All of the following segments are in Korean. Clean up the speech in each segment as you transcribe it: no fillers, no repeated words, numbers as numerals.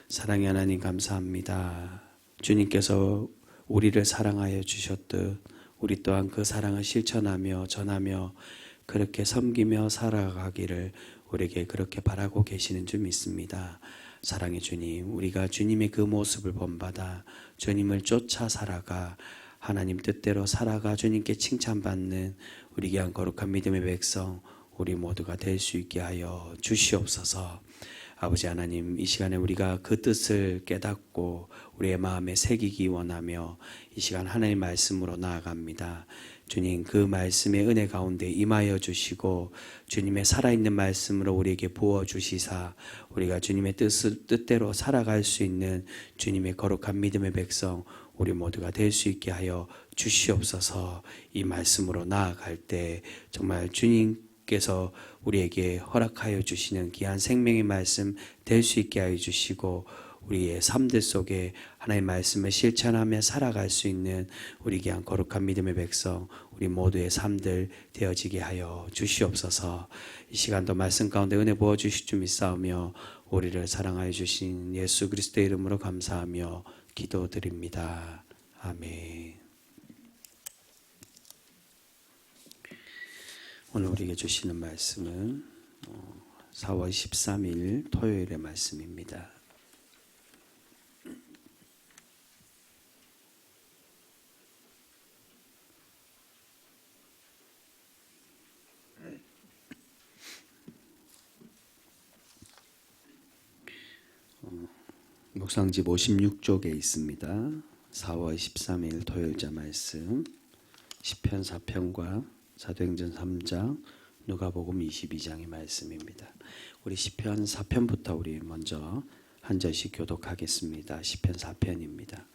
사랑의 하나님 감사합니다. 주님께서 우리를 사랑하여 주셨듯 우리 또한 그 사랑을 실천하며 전하며 그렇게 섬기며 살아가기를 우리에게 그렇게 바라고 계시는 줄 믿습니다. 사랑의 주님, 우리가 주님의 그 모습을 본받아 주님을 쫓아 살아가 하나님 뜻대로 살아가 주님께 칭찬받는 우리 귀한 거룩한 믿음의 백성 우리 모두가 될 수 있게 하여 주시옵소서. 아버지 하나님, 이 시간에 우리가 그 뜻을 깨닫고 우리의 마음에 새기기 원하며 이 시간 하나님의 말씀으로 나아갑니다. 주님, 그 말씀의 은혜 가운데 임하여 주시고 주님의 살아있는 말씀으로 우리에게 부어주시사 우리가 주님의 뜻대로 살아갈 수 있는 주님의 거룩한 믿음의 백성 우리 모두가 될 수 있게 하여 주시옵소서. 이 말씀으로 나아갈 때 정말 주님께서 우리에게 허락하여 주시는 귀한 생명의 말씀 될 수 있게 하여 주시고 우리의 삶들 속에 하나님의 말씀을 실천하며 살아갈 수 있는 우리 귀한 거룩한 믿음의 백성 우리 모두의 삶들 되어지게 하여 주시옵소서. 이 시간도 말씀 가운데 은혜 부어주실 줄 믿사오며 우리를 사랑하여 주신 예수 그리스도의 이름으로 감사하며 기도드립니다. 아멘. 오늘 우리에게 주시는 말씀은 4월 13일 토요일의 말씀입니다. 묵상집 56쪽에 있습니다. 4월 13일 토요일자 말씀 시편 4편과 사도행전 3장 누가복음 22장의 말씀입니다. 우리 시편 4편부터 우리 먼저 한 절씩 교독하겠습니다. 시편 4편입니다.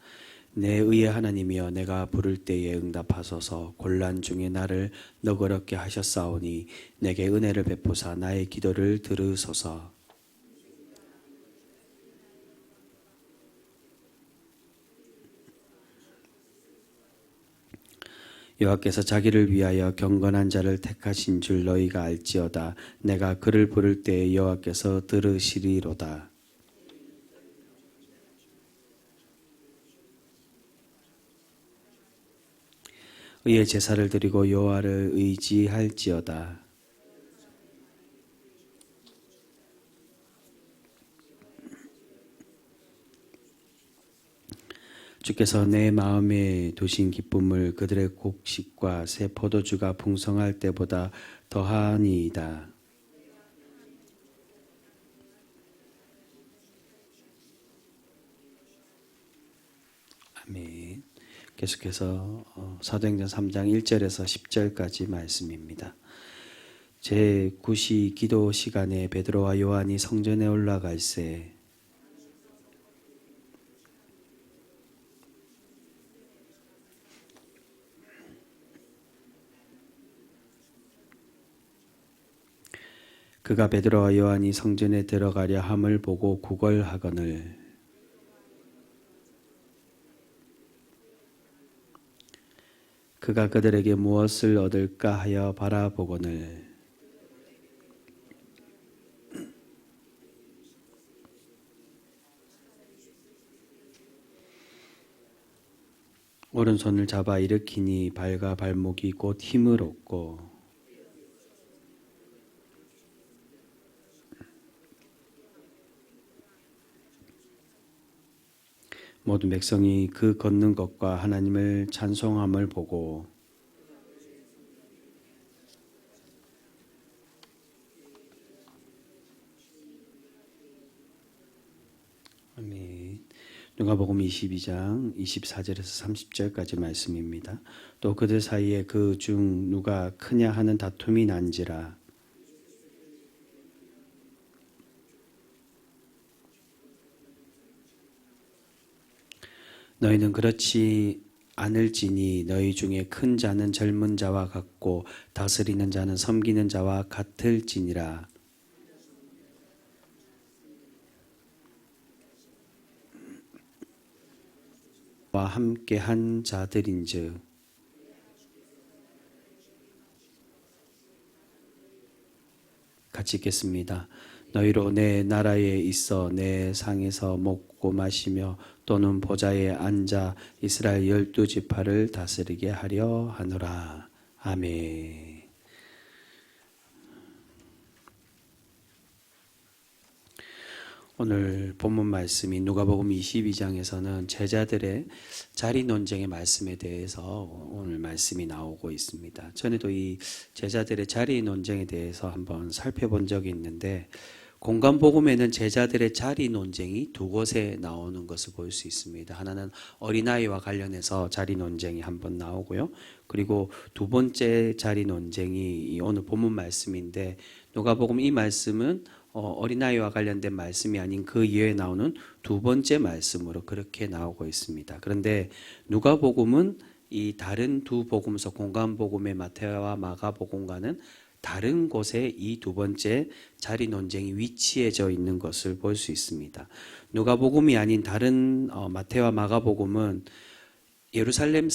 내 의의 하나님이여 내가 부를 때에 응답하소서. 곤란 중에 나를 너그럽게 하셨사오니 내게 은혜를 베푸사 나의 기도를 들으소서. 여호와께서 자기를 위하여 경건한 자를 택하신 줄 너희가 알지어다. 내가 그를 부를 때에 여호와께서 들으시리로다. 의의 제사를 드리고 여호와를 의지할지어다. 주께서 내 마음에 두신 기쁨을 그들의 곡식과 새 포도주가 풍성할 때보다 더하니이다. 아멘. 계속해서 사도행전 3장 1절에서 10절까지 말씀입니다. 제9시 기도 시간에 베드로와 요한이 성전에 올라갈새 그가 베드로와 요한이 성전에 들어가려 함을 보고 구걸하거늘 그가 그들에게 무엇을 얻을까 하여 바라보거늘 오른손을 잡아 일으키니 발과 발목이 곧 힘을 얻고 모든 백성이 그 걷는 것과 하나님을 찬송함을 보고 아멘. 누가복음 22장 24절에서 30절까지 말씀입니다. 또 그들 사이에 그 중 누가 크냐 하는 다툼이 난지라 너희는 그렇지 않을지니 너희 중에 큰 자는 젊은 자와 같고 다스리는 자는 섬기는 자와 같을지니라. 와 함께 한 자들인즉 같이 읽겠습니다. 너희로 내 나라에 있어 내 상에서 먹고 마시며 또는 보좌에 앉아 이스라엘 12지파를 다스리게 하려 하노라. 아멘. 오늘 본문 말씀이 누가복음 22장에서는 제자들의 자리 논쟁의 말씀에 대해서 오늘 말씀이 나오고 있습니다. 전에도 이 제자들의 자리 논쟁에 대해서 한번 살펴본 적이 있는데, 공간복음에는 제자들의 자리 논쟁이 두 곳에 나오는 것을 볼 수 있습니다. 하나는 어린아이와 관련해서 자리 논쟁이 한번 나오고요. 그리고 두 번째 자리 논쟁이 오늘 본문 말씀인데, 누가복음 이 말씀은 어린아이와 관련된 말씀이 아닌 그 이외에 나오는 두 번째 말씀으로 그렇게 나오고 있습니다. 그런데 누가복음은 이 다른 두 복음서 공간복음의 마태와 마가복음과는 다른 곳에 이 두 번째 자리 논쟁이 위치해져 있는 것을 볼 수 있습니다. 누가복음이 아닌 다른 마태와 마가복음은 예루살렘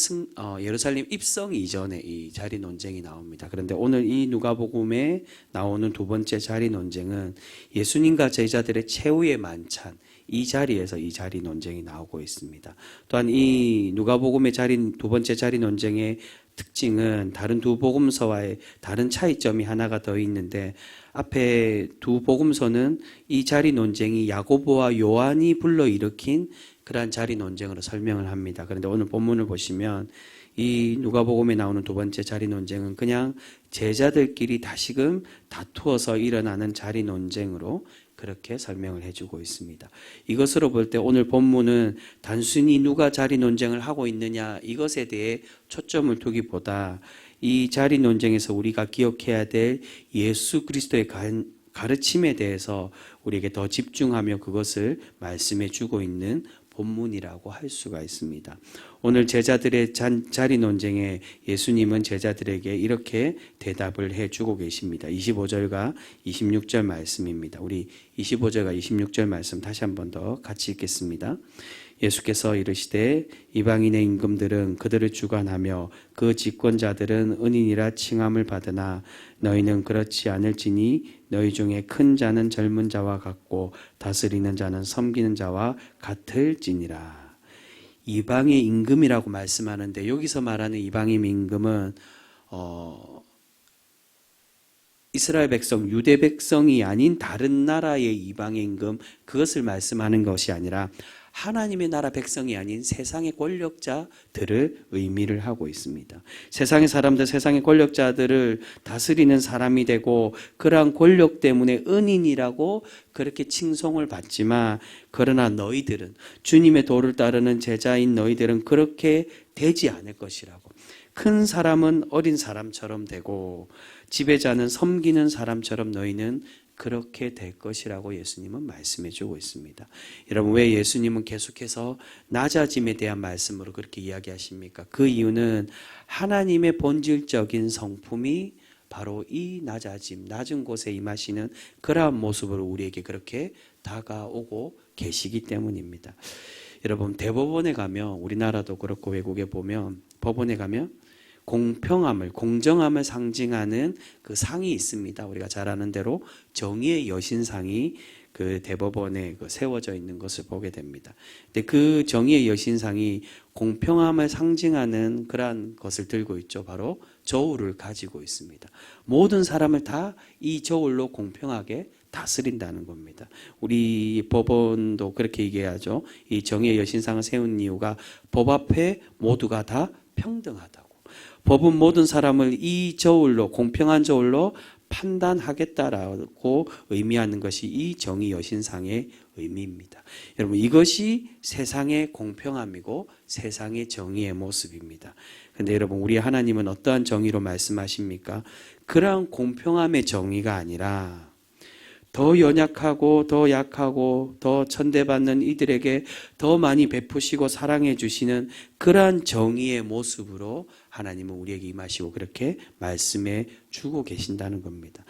입성 이전에 이 자리 논쟁이 나옵니다. 그런데 오늘 이 누가복음에 나오는 두 번째 자리 논쟁은 예수님과 제자들의 최후의 만찬, 이 자리에서 이 자리 논쟁이 나오고 있습니다. 또한 이 누가복음의 두 번째 자리 논쟁의 특징은 다른 두 복음서와의 다른 차이점이 하나가 더 있는데, 앞에 두 복음서는 이 자리 논쟁이 야고보와 요한이 불러일으킨 그러한 자리 논쟁으로 설명을 합니다. 그런데 오늘 본문을 보시면 이 누가복음에 나오는 두 번째 자리 논쟁은 그냥 제자들끼리 다시금 다투어서 일어나는 자리 논쟁으로 그렇게 설명을 해주고 있습니다. 이것으로 볼 때 오늘 본문은 단순히 누가 자리 논쟁을 하고 있느냐 이것에 대해 초점을 두기보다 이 자리 논쟁에서 우리가 기억해야 될 예수 그리스도의 가르침에 대해서 우리에게 더 집중하며 그것을 말씀해 주고 있는 본문이라고 할 수가 있습니다. 오늘 제자들의 자리 논쟁에 예수님은 제자들에게 이렇게 대답을 해주고 계십니다. 25절과 26절 말씀입니다. 우리 25절과 26절 말씀 다시 한 번 더 같이 읽겠습니다. 예수께서 이르시되 이방인의 임금들은 그들을 주관하며 그 집권자들은 은인이라 칭함을 받으나 너희는 그렇지 않을지니 너희 중에 큰 자는 젊은 자와 같고 다스리는 자는 섬기는 자와 같을지니라. 이방의 임금이라고 말씀하는데, 여기서 말하는 이방의 임금은 이스라엘 백성, 유대 백성이 아닌 다른 나라의 이방의 임금, 그것을 말씀하는 것이 아니라 하나님의 나라 백성이 아닌 세상의 권력자들을 의미를 하고 있습니다. 세상의 사람들, 세상의 권력자들을 다스리는 사람이 되고 그러한 권력 때문에 은인이라고 그렇게 칭송을 받지만, 그러나 너희들은, 주님의 도를 따르는 제자인 너희들은 그렇게 되지 않을 것이라고. 큰 사람은 어린 사람처럼 되고 지배자는 섬기는 사람처럼 너희는 그렇게 될 것이라고 예수님은 말씀해 주고 있습니다. 여러분, 왜 예수님은 계속해서 낮아짐에 대한 말씀으로 그렇게 이야기하십니까? 그 이유는 하나님의 본질적인 성품이 바로 이 낮아짐, 낮은 곳에 임하시는 그러한 모습으로 우리에게 그렇게 다가오고 계시기 때문입니다. 여러분, 대법원에 가면, 우리나라도 그렇고 외국에 보면 법원에 가면 공평함을, 공정함을 상징하는 그 상이 있습니다. 우리가 잘 아는 대로 정의의 여신상이 그 대법원에 세워져 있는 것을 보게 됩니다. 근데 그 정의의 여신상이 공평함을 상징하는 그러한 것을 들고 있죠. 바로 저울을 가지고 있습니다. 모든 사람을 다 이 저울로 공평하게 다스린다는 겁니다. 우리 법원도 그렇게 얘기하죠. 이 정의의 여신상을 세운 이유가 법 앞에 모두가 다 평등하다고. 법은 모든 사람을 이 저울로, 공평한 저울로 판단하겠다라고 의미하는 것이 이 정의 여신상의 의미입니다. 여러분, 이것이 세상의 공평함이고 세상의 정의의 모습입니다. 그런데 여러분, 우리 하나님은 어떠한 정의로 말씀하십니까? 그러한 공평함의 정의가 아니라 더 연약하고 더 약하고 더 천대받는 이들에게 더 많이 베푸시고 사랑해 주시는 그러한 정의의 모습으로 하나님은 우리에게 임하시고 그렇게 말씀해 주고 계신다는 겁니다.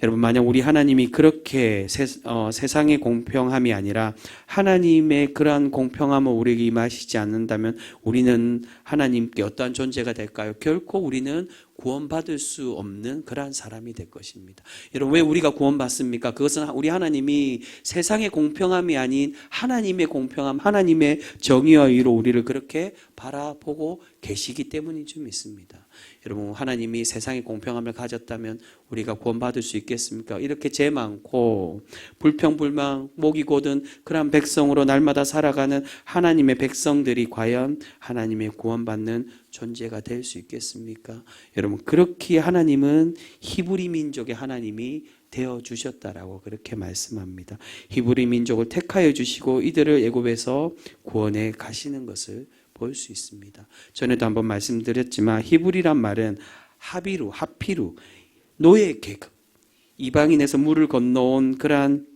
여러분, 만약 우리 하나님이 그렇게 세상의 공평함이 아니라 하나님의 그러한 공평함을 우리에게 임하시지 않는다면 우리는 하나님께 어떠한 존재가 될까요? 결코 우리는 구원받을 수 없는 그러한 사람이 될 것입니다. 여러분, 왜 우리가 구원받습니까? 그것은 우리 하나님이 세상의 공평함이 아닌 하나님의 공평함, 하나님의 정의와 의로 우리를 그렇게 바라보고 계시기 때문인 줄 믿습니다. 여러분, 하나님이 세상의 공평함을 가졌다면 우리가 구원받을 수 있겠습니까? 이렇게 죄 많고 불평불만 목이 곧은 그러한 백성으로 날마다 살아가는 하나님의 백성들이 과연 하나님의 구원받는 존재가 될 수 있겠습니까? 여러분, 그렇게 하나님은 히브리 민족의 하나님이 되어 주셨다라고 그렇게 말씀합니다. 히브리 민족을 택하여 주시고 이들을 애굽에서 구원해 가시는 것을 볼 수 있습니다. 전에도 한번 말씀드렸지만 히브리란 말은 하피루, 노예 계급, 이방인에서 물을 건너온 그러한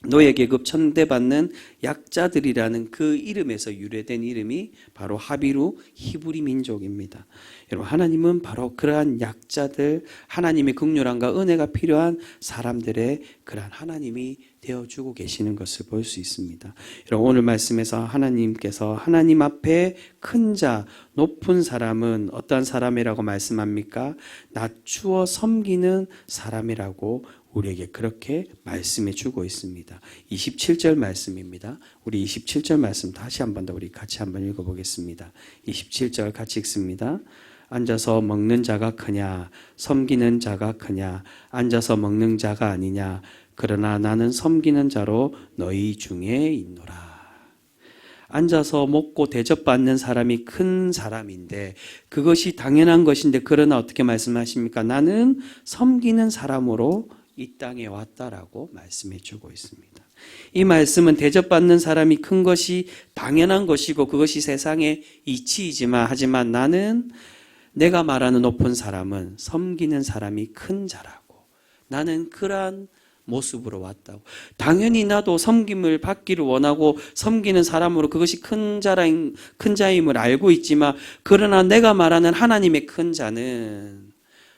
노예 계급 천대받는 약자들이라는 그 이름에서 유래된 이름이 바로 하비루 히브리 민족입니다. 여러분, 하나님은 바로 그러한 약자들, 하나님의 긍휼함과 은혜가 필요한 사람들의 그러한 하나님이 되어주고 계시는 것을 볼 수 있습니다. 여러분, 오늘 말씀에서 하나님께서 하나님 앞에 큰 자, 높은 사람은 어떤 사람이라고 말씀합니까? 낮추어 섬기는 사람이라고 우리에게 그렇게 말씀해 주고 있습니다. 27절 말씀입니다. 우리 27절 말씀 다시 한 번 더 우리 같이 한번 읽어보겠습니다. 27절 같이 읽습니다. 앉아서 먹는 자가 크냐, 섬기는 자가 크냐, 앉아서 먹는 자가 아니냐, 그러나 나는 섬기는 자로 너희 중에 있노라. 앉아서 먹고 대접받는 사람이 큰 사람인데 그것이 당연한 것인데, 그러나 어떻게 말씀하십니까? 나는 섬기는 사람으로 이 땅에 왔다라고 말씀해 주고 있습니다. 이 말씀은 대접받는 사람이 큰 것이 당연한 것이고 그것이 세상의 이치이지만, 하지만 나는, 내가 말하는 높은 사람은 섬기는 사람이 큰 자라고, 나는 그러한 모습으로 왔다고. 당연히 나도 섬김을 받기를 원하고 섬기는 사람으로 그것이 큰 자임을 알고 있지만, 그러나 내가 말하는 하나님의 큰 자는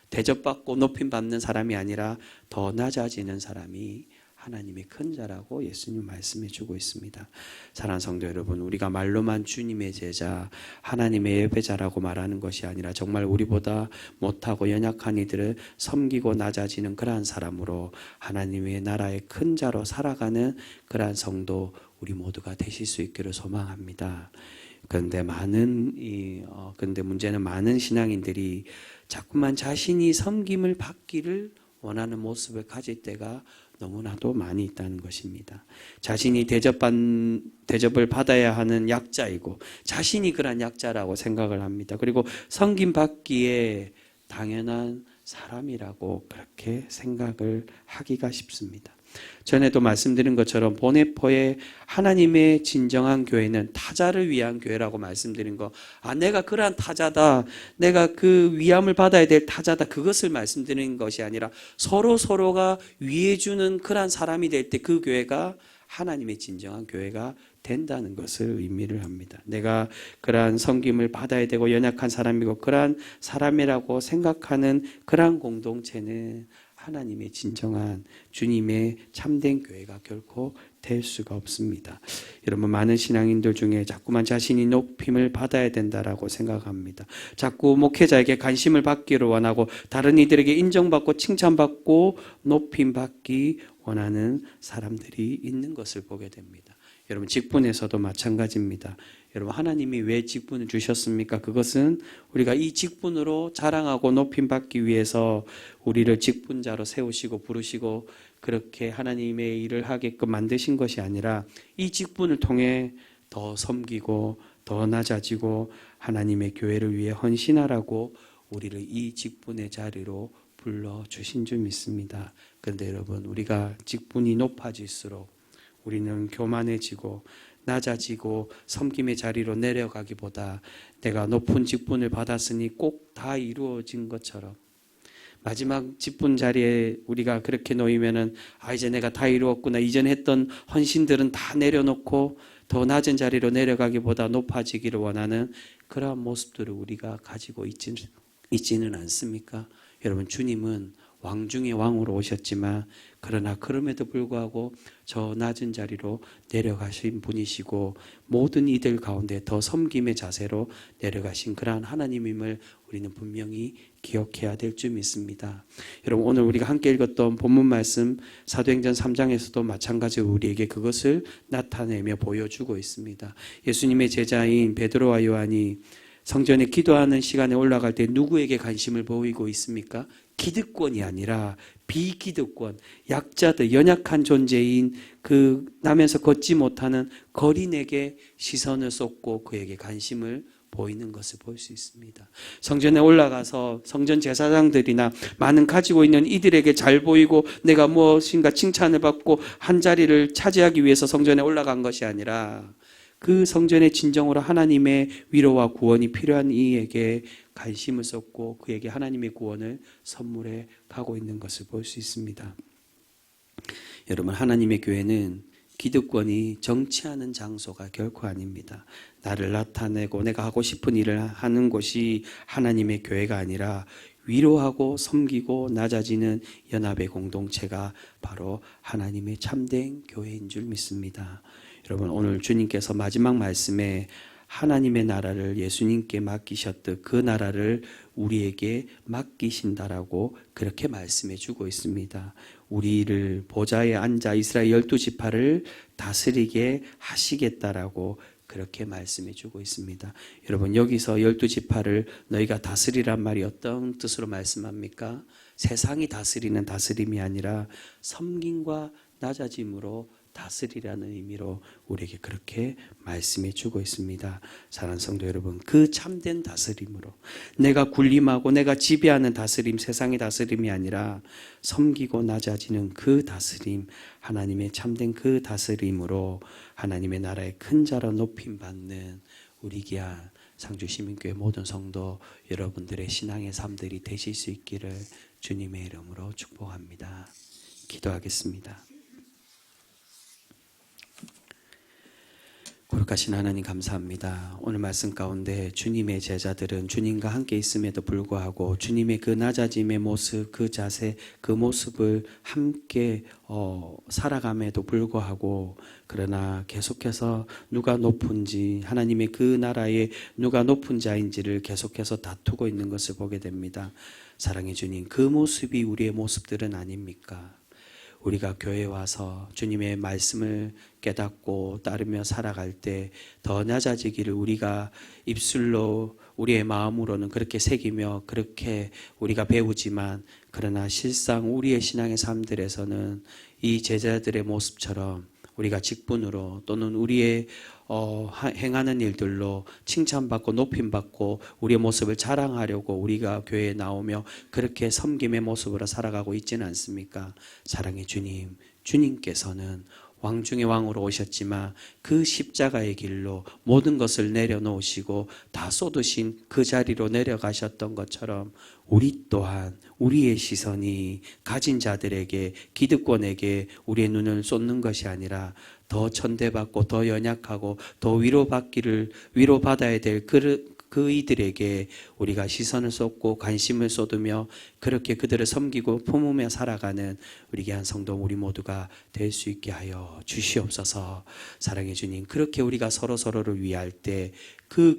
대접받고 높임받는 사람이 아니라 더 낮아지는 사람이 하나님의 큰 자라고 예수님 말씀해 주고 있습니다. 사랑하는 성도 여러분, 우리가 말로만 주님의 제자, 하나님의 예배자라고 말하는 것이 아니라 정말 우리보다 못하고 연약한 이들을 섬기고 낮아지는 그러한 사람으로 하나님의 나라의 큰 자로 살아가는 그러한 성도 우리 모두가 되실 수 있기를 소망합니다. 그런데 문제는 많은 신앙인들이 자꾸만 자신이 섬김을 받기를 원하는 모습을 가질 때가 너무나도 많이 있다는 것입니다. 자신이 대접을 받아야 하는 약자이고 자신이 그런 약자라고 생각을 합니다. 그리고 섬김 받기에 당연한 사람이라고 그렇게 생각을 하기가 쉽습니다. 전에도 말씀드린 것처럼 보네포의 하나님의 진정한 교회는 타자를 위한 교회라고 말씀드린 거, 내가 그러한 타자다, 내가 그 위함을 받아야 될 타자다, 그것을 말씀드리는 것이 아니라 서로가 위해주는 그러한 사람이 될 때 그 교회가 하나님의 진정한 교회가 된다는 것을 의미를 합니다. 내가 그러한 섬김을 받아야 되고 연약한 사람이고 그러한 사람이라고 생각하는 그러한 공동체는 하나님의 진정한 주님의 참된 교회가 결코 될 수가 없습니다. 여러분, 많은 신앙인들 중에 자꾸만 자신이 높임을 받아야 된다라고 생각합니다. 자꾸 목회자에게 관심을 받기를 원하고 다른 이들에게 인정받고 칭찬받고 높임받기 원하는 사람들이 있는 것을 보게 됩니다. 여러분, 직분에서도 마찬가지입니다. 여러분, 하나님이 왜 직분을 주셨습니까? 그것은 우리가 이 직분으로 자랑하고 높임받기 위해서 우리를 직분자로 세우시고 부르시고 그렇게 하나님의 일을 하게끔 만드신 것이 아니라 이 직분을 통해 더 섬기고 더 낮아지고 하나님의 교회를 위해 헌신하라고 우리를 이 직분의 자리로 불러주신 줄 믿습니다. 그런데 여러분, 우리가 직분이 높아질수록 우리는 교만해지고 낮아지고 섬김의 자리로 내려가기보다 내가 높은 직분을 받았으니 꼭 다 이루어진 것처럼 마지막 직분 자리에 우리가 그렇게 놓이면은 이제 내가 다 이루었구나, 이전 했던 헌신들은 다 내려놓고 더 낮은 자리로 내려가기보다 높아지기를 원하는 그러한 모습들을 우리가 가지고 있지는 않습니까? 여러분, 주님은 왕 중에 왕으로 오셨지만 그러나 그럼에도 불구하고 저 낮은 자리로 내려가신 분이시고 모든 이들 가운데 더 섬김의 자세로 내려가신 그러한 하나님임을 우리는 분명히 기억해야 될 줄 믿습니다. 여러분, 오늘 우리가 함께 읽었던 본문 말씀 사도행전 3장에서도 마찬가지로 우리에게 그것을 나타내며 보여주고 있습니다. 예수님의 제자인 베드로와 요한이 성전에 기도하는 시간에 올라갈 때 누구에게 관심을 보이고 있습니까? 기득권이 아니라 비기득권, 약자들, 연약한 존재인 그 나면서 걷지 못하는 거린에게 시선을 쏟고 그에게 관심을 보이는 것을 볼 수 있습니다. 성전에 올라가서 성전 제사장들이나 많은 가지고 있는 이들에게 잘 보이고 내가 무엇인가 칭찬을 받고 한 자리를 차지하기 위해서 성전에 올라간 것이 아니라 그 성전에 진정으로 하나님의 위로와 구원이 필요한 이에게 관심을 쏟고 그에게 하나님의 구원을 선물해 가고 있는 것을 볼 수 있습니다. 여러분, 하나님의 교회는 기득권이 정치하는 장소가 결코 아닙니다. 나를 나타내고 내가 하고 싶은 일을 하는 곳이 하나님의 교회가 아니라 위로하고 섬기고 낮아지는 연합의 공동체가 바로 하나님의 참된 교회인 줄 믿습니다. 여러분, 오늘 주님께서 마지막 말씀에 하나님의 나라를 예수님께 맡기셨듯 그 나라를 우리에게 맡기신다라고 그렇게 말씀해 주고 있습니다. 우리를 보좌에 앉아 이스라엘 12지파를 다스리게 하시겠다라고 그렇게 말씀해 주고 있습니다. 여러분, 여기서 12지파를 너희가 다스리란 말이 어떤 뜻으로 말씀합니까? 세상이 다스리는 다스림이 아니라 섬김과 낮아짐으로 다스리라는 의미로 우리에게 그렇게 말씀해 주고 있습니다. 사랑하는 성도 여러분, 그 참된 다스림으로 내가 군림하고 내가 지배하는 다스림, 세상의 다스림이 아니라 섬기고 낮아지는 그 다스림, 하나님의 참된 그 다스림으로 하나님의 나라의 큰 자로 높임 받는 우리 귀한 상주시민교회 모든 성도 여러분들의 신앙의 삶들이 되실 수 있기를 주님의 이름으로 축복합니다. 기도하겠습니다. 거룩하신 하나님, 감사합니다. 오늘 말씀 가운데 주님의 제자들은 주님과 함께 있음에도 불구하고 주님의 그 낮아짐의 모습, 그 자세, 그 모습을 함께 살아감에도 불구하고 그러나 계속해서 누가 높은지, 하나님의 그 나라에 누가 높은 자인지를 계속해서 다투고 있는 것을 보게 됩니다. 사랑의 주님, 그 모습이 우리의 모습들은 아닙니까? 우리가 교회에 와서 주님의 말씀을 깨닫고 따르며 살아갈 때 더 낮아지기를 우리가 입술로 우리의 마음으로는 그렇게 새기며 그렇게 우리가 배우지만 그러나 실상 우리의 신앙의 삶들에서는 이 제자들의 모습처럼 우리가 직분으로 또는 우리의 행하는 일들로 칭찬받고 높임받고 우리의 모습을 자랑하려고 우리가 교회에 나오며 그렇게 섬김의 모습으로 살아가고 있지는 않습니까? 사랑의 주님, 주님께서는 왕 중의 왕으로 오셨지만 그 십자가의 길로 모든 것을 내려놓으시고 다 쏟으신 그 자리로 내려가셨던 것처럼 우리 또한 우리의 시선이 가진 자들에게, 기득권에게 우리의 눈을 쏟는 것이 아니라 더 천대받고 더 연약하고 더 위로받아야 될 그 이들에게 우리가 시선을 쏟고 관심을 쏟으며 그렇게 그들을 섬기고 품으며 살아가는 우리 귀한 성도 우리 모두가 될 수 있게 하여 주시옵소서. 사랑해 주님, 그렇게 우리가 서로서로를 위할 때 그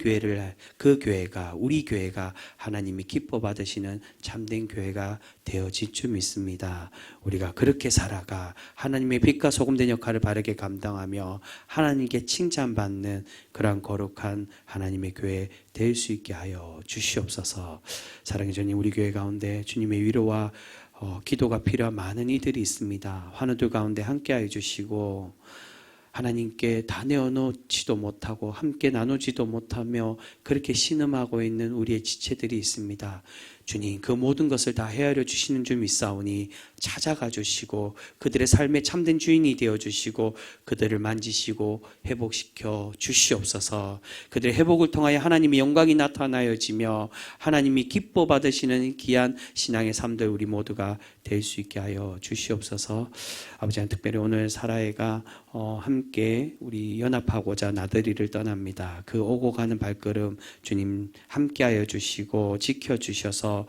교회가 우리 교회가 하나님이 기뻐 받으시는 참된 교회가 되어질 줄 믿습니다. 우리가 그렇게 살아가 하나님의 빛과 소금 된 역할을 바르게 감당하며 하나님께 칭찬받는 그러한 거룩한 하나님의 교회 될 수 있게 하여 주시옵소서. 사랑해 주님, 우리 교회 가운데 주님의 위로와 기도가 필요한 많은 이들이 있습니다. 환우들 가운데 함께하여 주시고 하나님께 다 내어놓지도 못하고 함께 나누지도 못하며 그렇게 신음하고 있는 우리의 지체들이 있습니다. 주님 그 모든 것을 다 헤아려 주시는 줄 믿사오니 찾아가 주시고 그들의 삶의 참된 주인이 되어 주시고 그들을 만지시고 회복시켜 주시옵소서. 그들의 회복을 통하여 하나님의 영광이 나타나여지며 하나님이 기뻐 받으시는 귀한 신앙의 삶들 우리 모두가 될 수 있게 하여 주시옵소서. 아버지, 특별히 오늘 사라이가 함께 우리 연합하고자 나들이를 떠납니다. 그 오고 가는 발걸음 주님 함께하여 주시고 지켜주셔서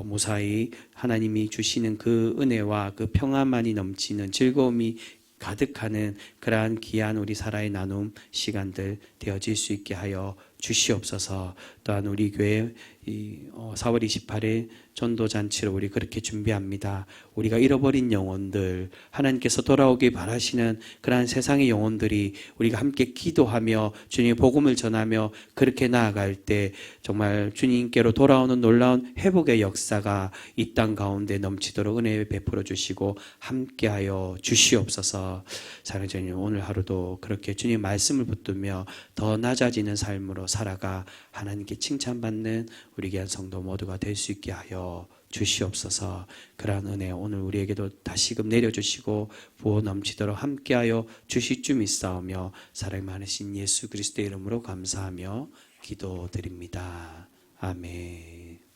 무사히 하나님이 주시는 그 은혜와 그 평안만이 넘치는 즐거움이 가득하는 그러한 귀한 우리 사라의 나눔 시간들 되어질 수 있게 하여 주시옵소서. 또한 우리 교회 4월 28일 전도잔치를 우리 그렇게 준비합니다. 우리가 잃어버린 영혼들, 하나님께서 돌아오길 바라시는 그러한 세상의 영혼들이 우리가 함께 기도하며 주님의 복음을 전하며 그렇게 나아갈 때 정말 주님께로 돌아오는 놀라운 회복의 역사가 이 땅 가운데 넘치도록 은혜 베풀어 주시고 함께하여 주시옵소서. 사랑하는 주님, 오늘 하루도 그렇게 주님 말씀을 붙들며 더 낮아지는 삶으로 살아가 하나님께 칭찬받는 우리 귀한 성도 모두가 될 수 있게 하여 주시옵소서. 그러한 은혜 오늘 우리에게도 다시금 내려주시고 부어 넘치도록 함께하여 주실 줄 믿사오며 사랑 많으신 예수 그리스도의 이름으로 감사하며 기도드립니다. 아멘.